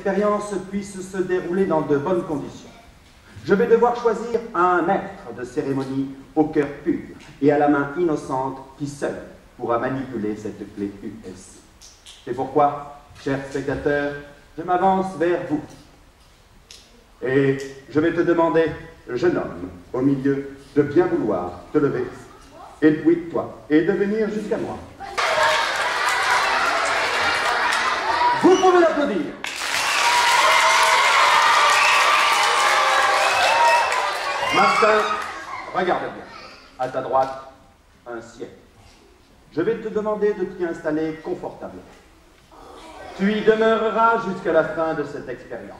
expérience puisse se dérouler dans de bonnes conditions, je vais devoir choisir un maître de cérémonie au cœur pur et à la main innocente qui seul pourra manipuler cette clé US. C'est pourquoi, chers spectateurs, je m'avance vers vous. Et je vais te demander, jeune homme, au milieu, de bien vouloir te lever, et puis toi, et de venir jusqu'à moi. Vous pouvez l'applaudir. Martin, regarde bien. À ta droite, un siège. Je vais te demander de t'y installer confortablement. Tu y demeureras jusqu'à la fin de cette expérience.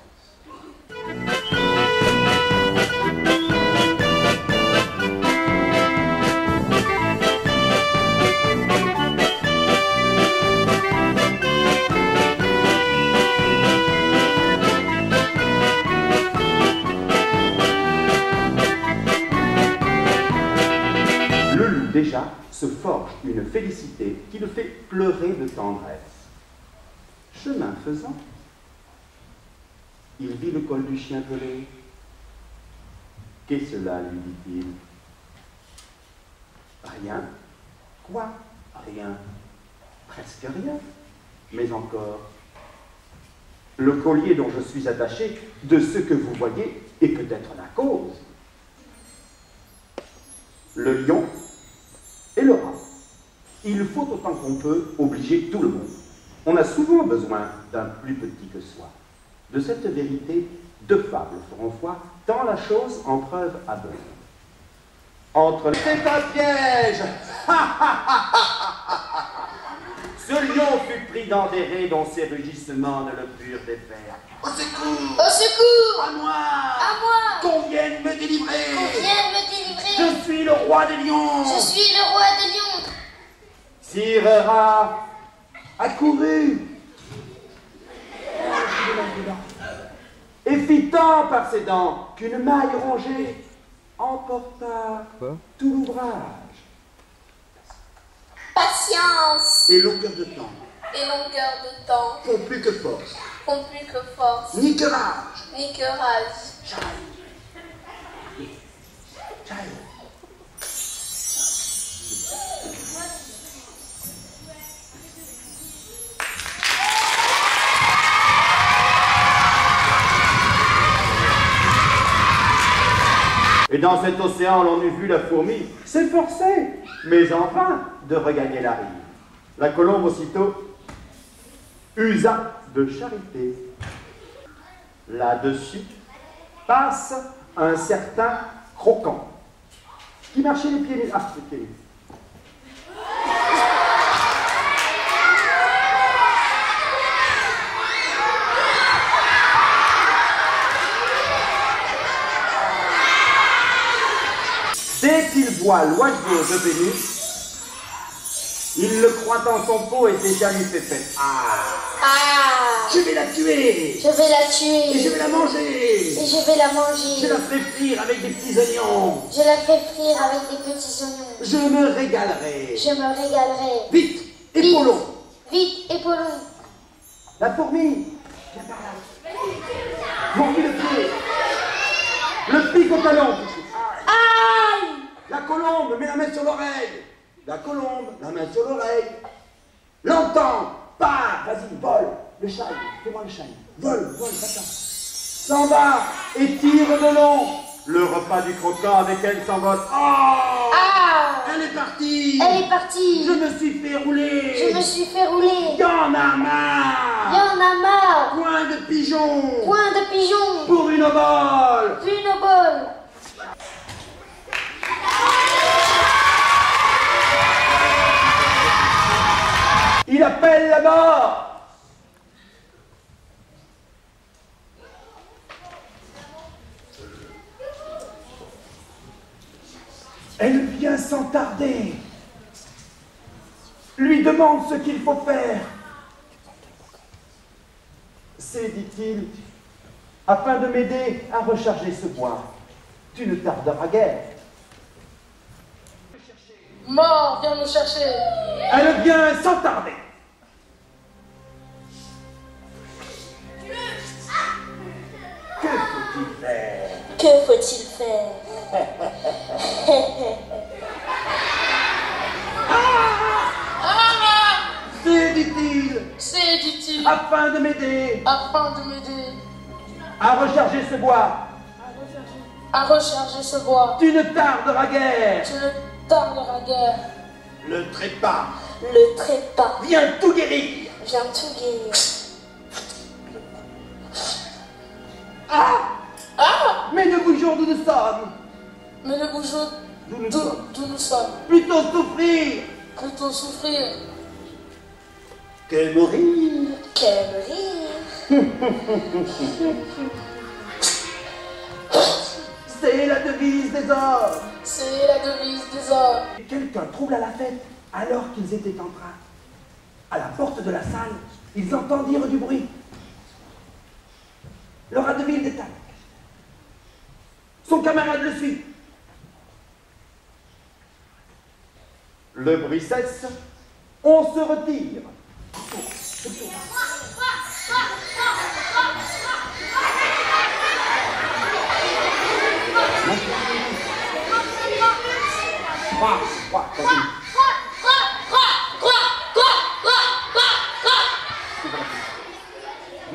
Le loup, déjà, se forge une félicité qui le fait pleurer de tendresse. Chemin faisant, il vit le col du chien pelé. Qu'est cela, lui dit-il? Rien. Quoi? Rien. Presque rien. Mais encore. Le collier dont je suis attaché, de ce que vous voyez, est peut-être la cause. Le lion et le rat. Il faut autant qu'on peut obliger tout le monde. On a souvent besoin d'un plus petit que soi. De cette vérité, deux fables feront foi, tant la chose en preuve abonde. Entre les... C'est un piège. Ce lion fut pris dans des raies dont ces rugissements ne le purent défaire. Au secours! Au secours! À moi! À moi! Qu'on vienne me délivrer! Qu'on vienne me délivrer! Je suis le roi des lions! Je suis le roi des lions! Sire Rat accourut et fit tant par ses dents qu'une maille rongée emporta tout l'ouvrage. Patience Et longueur de temps et longueur de temps font plus que force, font plus que force, ni que rage. ni que rage. Et dans cet océan, l'on eût vu la fourmi s'efforcer, mais en vain, de regagner la rive. La colombe aussitôt usa de charité. Là-dessus passe un certain croquant qui marchait les pieds nus. Ah, les pieds nus. Dès qu'il voit l'oiseau de Vénus, il le croit dans son pot et déjà lui fait pète. Ah! Je vais la tuer! Je vais la Et tuer! je vais la manger! Et je vais la manger! Je la ferai frire avec des petits oignons! Je la ferai frire avec des petits oignons! Je me régalerai! Je me régalerai! Vite! Épaulons! Vite, épaulons! La fourmi! Viens par là! Mordis le pied! Le pic au talon! Aïe! La colombe met la main sur l'oreille! La colombe, la main sur l'oreille! L'entend! Pars! Vas-y, vole! Le châle! Fais-moi le châle! Vole, vole, va-t'en! S'en va! Et tire de long! Le repas du croquant avec elle s'envole. Oh! Ah! Elle est partie! Elle est partie! Je me suis fait rouler! Je me suis fait rouler! Y'en a marre! Y'en a marre! Point de pigeon! Point de pigeon! Pour une obole! Une obole! Il appelle la mort! Elle vient sans tarder. Lui demande ce qu'il faut faire. C'est, dit-il, afin de m'aider à recharger ce bois. Tu ne tarderas guère. Mort, viens me chercher! Elle vient sans tarder. Que faut-il faire? C'est, dit-il, C'est, dit-il, afin de m'aider afin de m'aider à recharger ce bois. à recharger ce bois. Tu ne tarderas guère. Tu ne tarderas guère. Le trépas Le trépas vient tout guérir. vient tout guérir. Mais nous bougeons d'où nous sommes. Mais ne bougeons D'où nous sommes. d'où nous sommes. Plutôt souffrir Plutôt souffrir que mourir. qu'aime rire. C'est la devise des hommes. C'est la devise des hommes. Quelqu'un trouble à la fête alors qu'ils étaient en train. À la porte de la salle, ils entendirent du bruit. Le Radeville détaille. Son camarade le suit. Le bruit cesse. On se retire.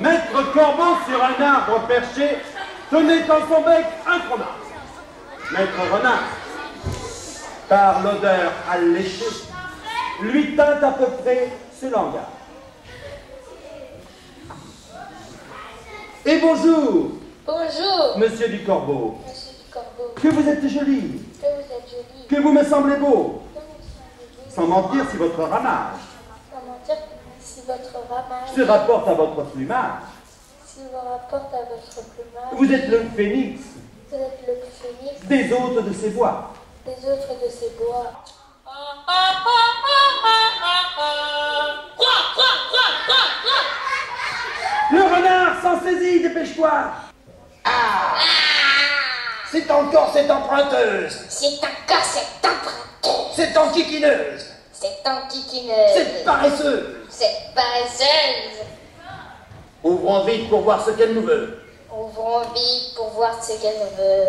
Maître Corbeau sur un arbre perché tenait dans son bec un fromage. Maître Renard, par l'odeur alléchée, lui tint à peu près ce langage. Et bonjour, Bonjour, monsieur du Corbeau, monsieur du Corbeau. que vous êtes joli, Que vous êtes joli. que vous me semblez beau, Que vous semblez sans mentir si votre ramage Comment dire si votre ramage se rapporte à votre plumage. si vous rapporte à votre plumage. Vous êtes le phénix Vous êtes le phénix des hôtes de ces bois. des autres de ces bois. Le renard s'en saisit, dépêche-toi. C'est encore cette emprunteuse, C'est encore cette emprunteuse, cette enquiquineuse, cette antiquineuse, cette paresseuse. cette paresseuse. Ouvrons vite pour voir ce qu'elle nous veut. Ouvrons vite pour voir ce qu'elle veut.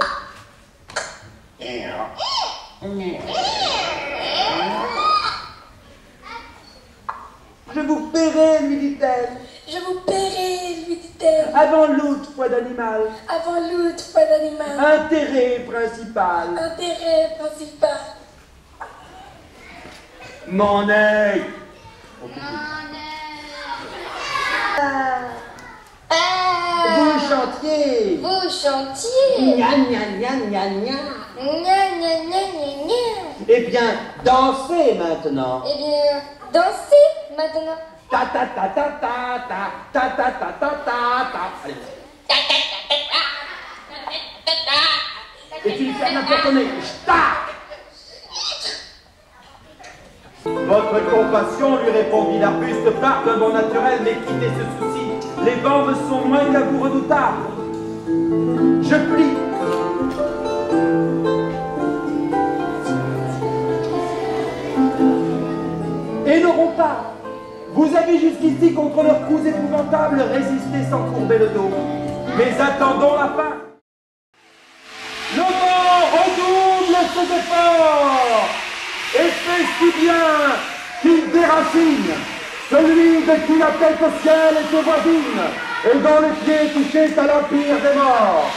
Je vous paierai, lui dit-elle, Je vous paierai, lui dit-elle, avant l'autre fois d'animal. avant l'autre fois d'animal. Intérêt principal. Intérêt principal. Mon œil. Vous chantiez. Vous chantiez. Gna gna gna gna gna. Gna gna gna gna gna. Eh bien, dansez maintenant. Eh bien, dansez maintenant. Ta ta ta ta ta ta ta ta ta ta ta ta. Allez. Et tu lui fermes la porte au nez. Tac. Votre compassion, lui répondit l'arbuste, part d'un bon naturel, mais quittez ce souci. Les vents me sont moins qu'à vous redoutables. Je plie. Et n'auront pas. Vous avez jusqu'ici, contre leurs coups épouvantables, résisté sans courber le dos. Mais attendons la fin. Le vent redouble ses efforts et fait si bien qu'il déracine celui de qui la tête au ciel était voisine et dont les pieds touchaient à l'empire des morts.